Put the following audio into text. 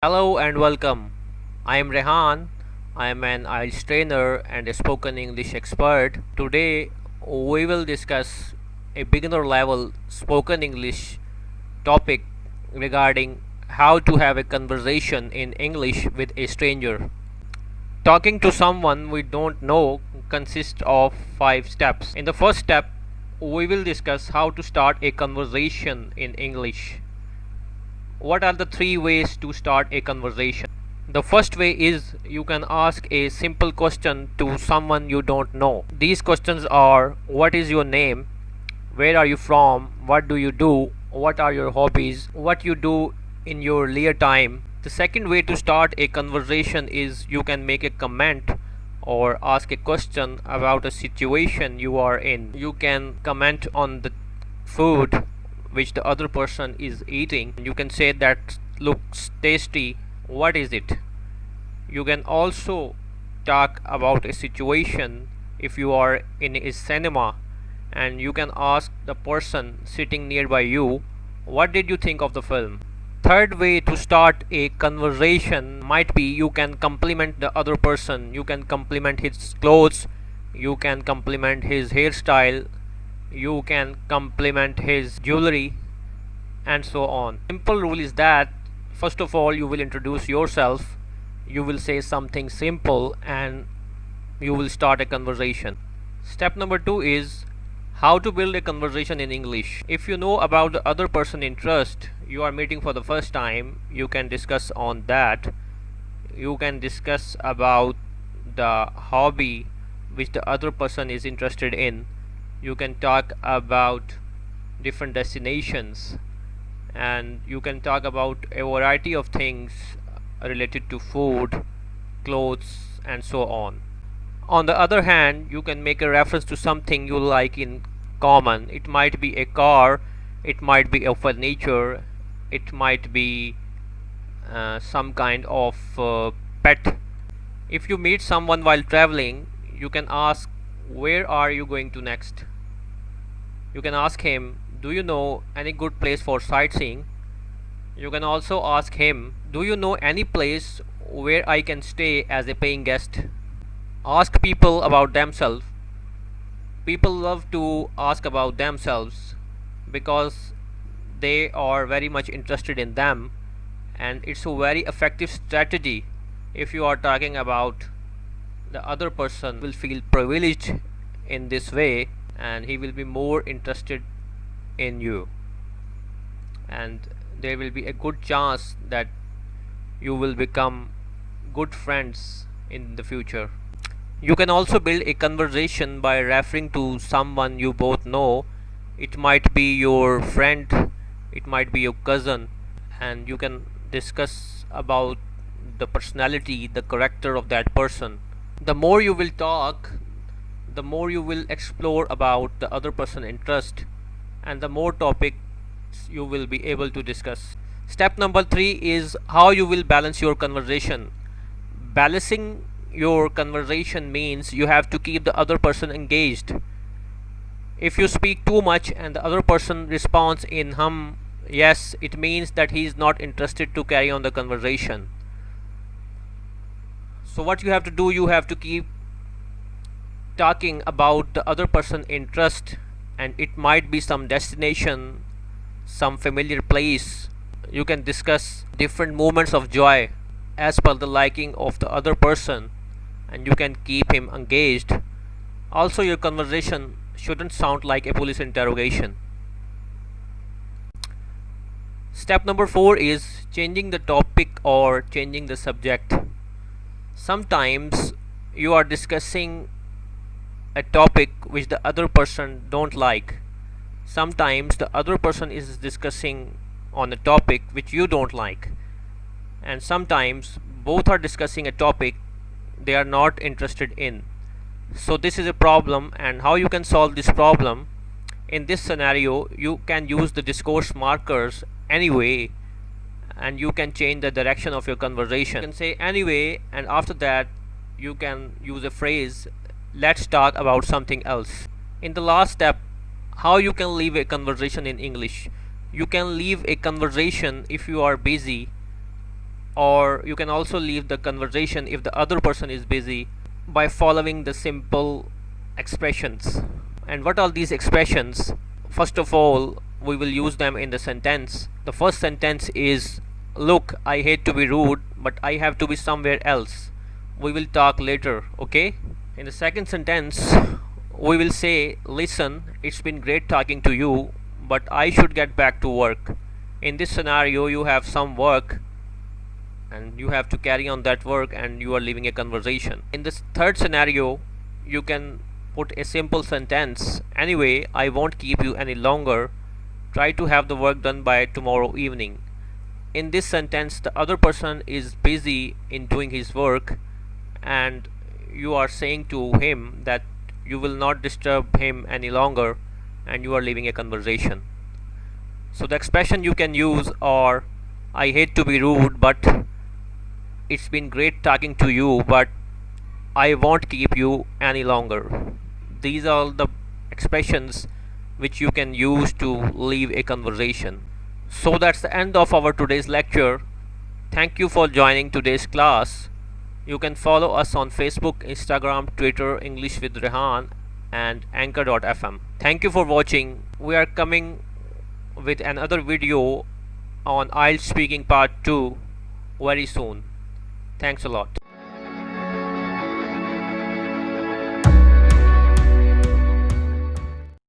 Hello and welcome. I am Rehan. I am an IELTS trainer and a spoken English expert. Today we will discuss a beginner level spoken English topic regarding how to have a conversation in English with a stranger. Talking to someone we don't know consists of 5 steps. In the first step, we will discuss how to start a conversation in English. What are the 3 ways to start a conversation? The first way is you can ask a simple question to someone you don't know. These questions are: what is your name? Where are you from? What do you do? What are your hobbies? What you do in your leisure time? The second way to start a conversation is you can make a comment or ask a question about a situation you are in. You can comment on the food which the other person is eating. You can say that looks tasty. What is it? You can also talk about a situation if you are in a cinema, and you can ask the person sitting nearby you, what did you think of the film? Third way to start a conversation might be you can compliment the other person. You can compliment his clothes, you can compliment his hairstyle, you can compliment his jewelry, and so on. Simple rule is that first of all you will introduce yourself, you will say something simple, and you will start a conversation. Step number 2 is how to build a conversation in English. If you know about the other person interest, you are meeting for the first time, you can discuss on that. You can discuss about the hobby which the other person is interested in. You can talk about different destinations, and you can talk about a variety of things related to food, clothes, and so on. On the other hand, you can make a reference to something you like in common. It might be a car, it might be a furniture, it might be some kind of pet. If you meet someone while traveling, you can ask, where are you going to next? You can ask him, do you know any good place for sightseeing? You can also ask him, do you know any place where I can stay as a paying guest? Ask people about themselves. People love to ask about themselves because they are very much interested in them, and it's a very effective strategy. If you are talking about, the other person will feel privileged in this way, and he will be more interested in you, and there will be a good chance that you will become good friends in the future. You can also build a conversation by referring to someone you both know. It might be your friend, it might be your cousin, and you can discuss about the personality, the character of that person. The more you will talk, the more you will explore about the other person's interest, and the more topics you will be able to discuss. Step number 3 is how you will balance your conversation. Balancing your conversation means you have to keep the other person engaged. If you speak too much and the other person responds in yes, it means that he is not interested to carry on the conversation. So what you have to do, you have to keep talking about the other person interest, and it might be some destination, some familiar place. You can discuss different moments of joy as per the liking of the other person, and you can keep him engaged. Also, your conversation shouldn't sound like a police interrogation. Step number 4 is changing the topic or changing the subject. Sometimes you are discussing a topic which the other person don't like. Sometimes the other person is discussing on a topic which you don't like, and sometimes both are discussing a topic they are not interested in. So this is a problem, and how you can solve this problem: in this scenario you can use the discourse markers anyway, and you can change the direction of your conversation. You can say anyway, and after that you can use a phrase, let's talk about something else. In the last step, how you can leave a conversation in English. You can leave a conversation if you are busy, or you can also leave the conversation if the other person is busy by following the simple expressions. And what are these expressions? First of all, we will use them in the sentence. The first sentence is, look, I hate to be rude, but I have to be somewhere else. We will talk later, okay? In the second sentence, we will say, listen, it's been great talking to you, but I should get back to work. In this scenario, you have some work and you have to carry on that work and you are leaving a conversation. In this third scenario, you can put a simple sentence, anyway, I won't keep you any longer. Try to have the work done by tomorrow evening. In this sentence, the other person is busy in doing his work and you are saying to him that you will not disturb him any longer and you are leaving a conversation. So the expression you can use are, I hate to be rude, but it's been great talking to you, but I won't keep you any longer. These are the expressions which you can use to leave a conversation. So that's the end of our today's lecture. Thank you for joining today's class. You can follow us on Facebook, Instagram, Twitter, English with Rehan, and anchor.fm. Thank you for watching. We are coming with another video on IELTS speaking part 2 very soon. Thanks a lot.